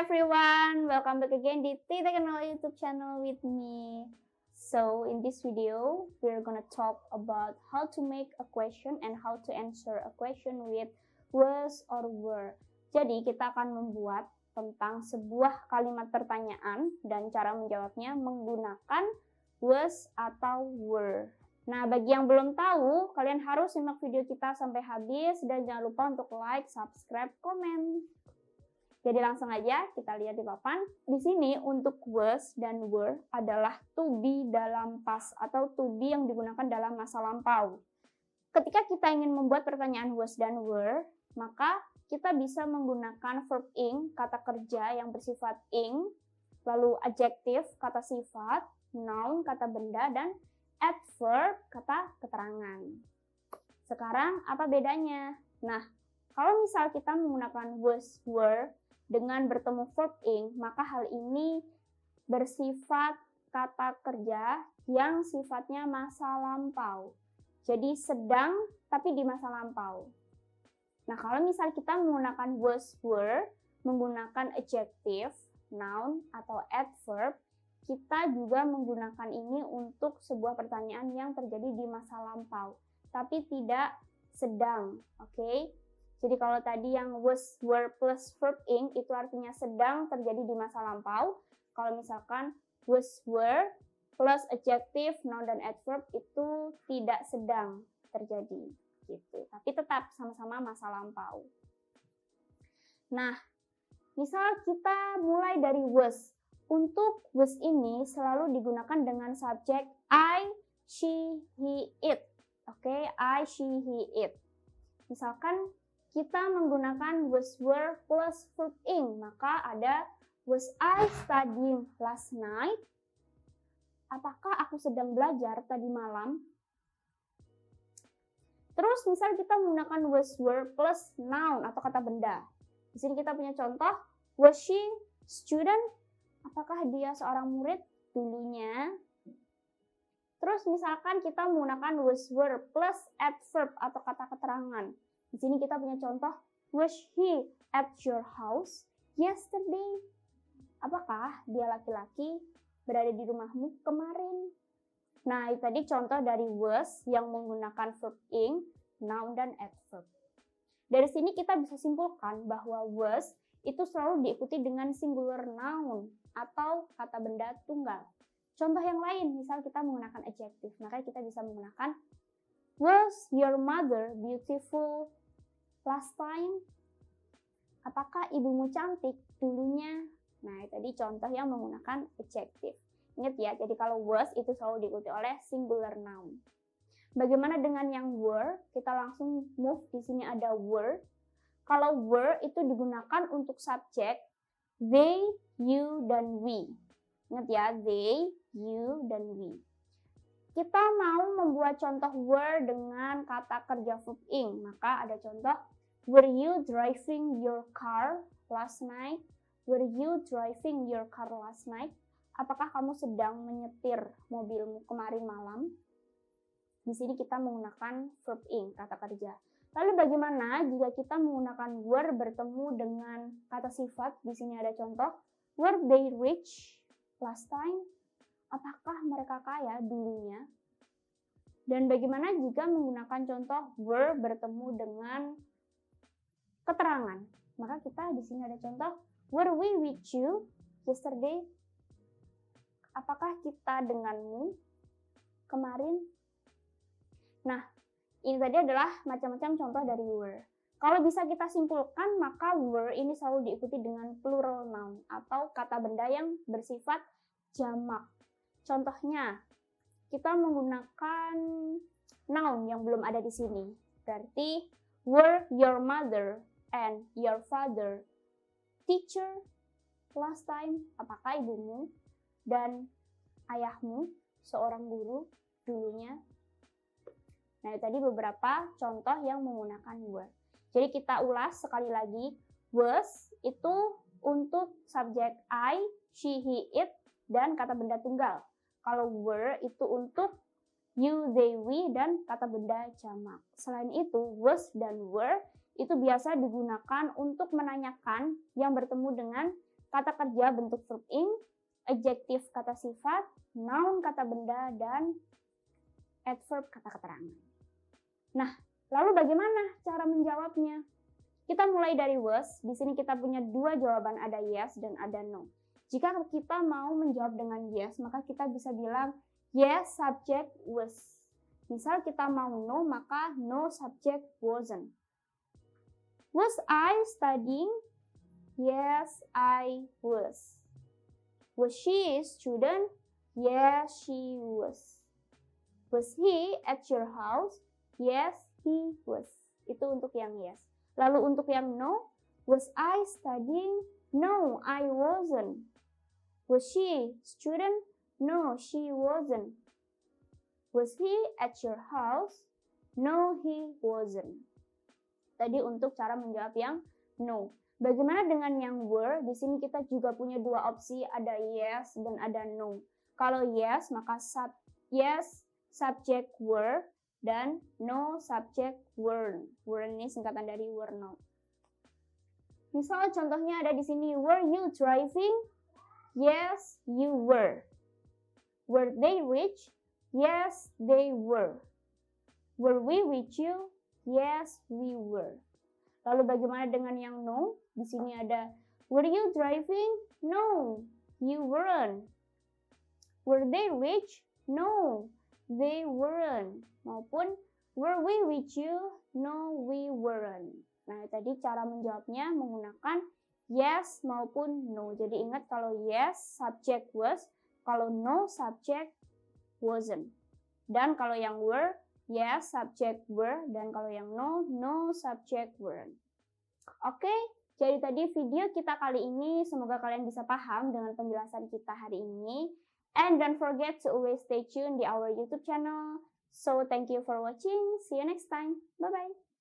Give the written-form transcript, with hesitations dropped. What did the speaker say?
everyone, welcome back again di Tita Kenal YouTube channel with me. So in this video, we're gonna talk about how to make a question and how to answer a question with was or were. Jadi kita akan membuat tentang sebuah kalimat pertanyaan dan cara menjawabnya menggunakan was atau were. Nah, bagi yang belum tahu, kalian harus simak video kita sampai habis dan jangan lupa untuk like, subscribe, komen. Jadi langsung aja kita lihat di papan. Di sini untuk was dan were adalah to be dalam past atau to be yang digunakan dalam masa lampau. Ketika kita ingin membuat pertanyaan was dan were, maka kita bisa menggunakan verb ing, kata kerja yang bersifat ing, lalu adjective, kata sifat, noun, kata benda, dan adverb, kata keterangan. Sekarang apa bedanya? Nah, kalau misal kita menggunakan was, were, dengan bertemu verb ing, maka hal ini bersifat kata kerja yang sifatnya masa lampau. Jadi sedang tapi di masa lampau. Nah, kalau misal kita menggunakan was, were, menggunakan adjective, noun, atau adverb, kita juga menggunakan ini untuk sebuah pertanyaan yang terjadi di masa lampau, tapi tidak sedang, oke? Jadi kalau tadi yang was, were plus verb ing itu artinya sedang terjadi di masa lampau. Kalau misalkan was, were plus adjective, noun, dan adverb itu tidak sedang terjadi gitu. Tapi tetap sama-sama masa lampau. Nah, misal kita mulai dari was. Untuk was ini selalu digunakan dengan subjek I, she, he, it. Oke, I, she, he, it. Misalkan kita menggunakan was, were plus verb ing, maka ada was I studying last night? Apakah aku sedang belajar tadi malam? Terus misal kita menggunakan was, were plus noun atau kata benda. Di sini kita punya contoh, was she student? Apakah dia seorang murid dulunya? Terus misalkan kita menggunakan was, were plus adverb atau kata keterangan. Di sini kita punya contoh, was he at your house yesterday? Apakah dia laki-laki berada di rumahmu kemarin? Nah, itu tadi contoh dari was yang menggunakan verb ing, noun, dan adverb. Dari sini kita bisa simpulkan bahwa was itu selalu diikuti dengan singular noun atau kata benda tunggal. Contoh yang lain, misal kita menggunakan adjective, maka kita bisa menggunakan was your mother beautiful last time? Apakah ibumu cantik dulunya? Nah, tadi contoh yang menggunakan adjective. Ingat ya, jadi kalau was itu selalu diikuti oleh singular noun. Bagaimana dengan yang were? Kita langsung move, di sini ada were. Kalau were itu digunakan untuk subjek they, you, dan we. Ingat ya, they, you, dan we. Kita mau membuat contoh were dengan kata kerja verb ing, maka ada contoh, were you driving your car last night? Were you driving your car last night? Apakah kamu sedang menyetir mobilmu kemarin malam? Di sini kita menggunakan verb ing, kata kerja. Lalu bagaimana jika kita menggunakan were bertemu dengan kata sifat? Di sini ada contoh, were they rich last time? Apakah mereka kaya dulunya? Dan bagaimana jika menggunakan contoh were bertemu dengan keterangan? Maka kita di sini ada contoh, were we with you yesterday? Apakah kita denganmu kemarin? Nah, ini tadi adalah macam-macam contoh dari were. Kalau bisa kita simpulkan, maka were ini selalu diikuti dengan plural noun atau kata benda yang bersifat jamak. Contohnya, kita menggunakan noun yang belum ada di sini. Berarti, were your mother and your father teacher last time? Apakah ibumu dan ayahmu seorang guru dulunya? Nah, tadi beberapa contoh yang menggunakan were. Jadi kita ulas sekali lagi, was itu untuk subjek I, she, he, it, dan kata benda tunggal. Kalau were itu untuk you, they, we, dan kata benda jamak. Selain itu, was dan were itu biasa digunakan untuk menanyakan yang bertemu dengan kata kerja bentuk verb ing, adjektif kata sifat, noun kata benda, dan adverb kata keterangan. Nah, lalu bagaimana cara menjawabnya? Kita mulai dari was. Di sini kita punya dua jawaban, ada yes dan ada no. Jika kita mau menjawab dengan yes, maka kita bisa bilang yes subject was. Misal kita mau no, maka no subject wasn't. Was I studying? Yes, I was. Was she a student? Yes, she was. Was he at your house? Yes, he was. Itu untuk yang yes. Lalu untuk yang no, was I studying? No, I wasn't. Was she a student? No, she wasn't. Was he at your house? No, he wasn't. Tadi untuk cara menjawab yang no. Bagaimana dengan yang were? Di sini kita juga punya dua opsi, ada yes dan ada no. Kalau yes, maka yes subject were dan no subject weren't. Weren't ini singkatan dari were not. Misal contohnya ada di sini, were you driving? Yes, you were. Were they rich? Yes, they were. Were we with you? Yes, we were. Lalu bagaimana dengan yang no? Di sini ada, were you driving? No, you weren't. Were they rich? No, they weren't. Maupun, were we with you? No, we weren't. Nah, tadi cara menjawabnya menggunakan yes maupun no. Jadi ingat kalau yes, subject was. Kalau no, subject wasn't. Dan kalau yang were, yes, subject were. Dan kalau yang no, no, subject weren't. Oke, jadi tadi video kita kali ini. Semoga kalian bisa paham dengan penjelasan kita hari ini. And don't forget to always stay tuned di our YouTube channel. So, thank you for watching. See you next time. Bye-bye.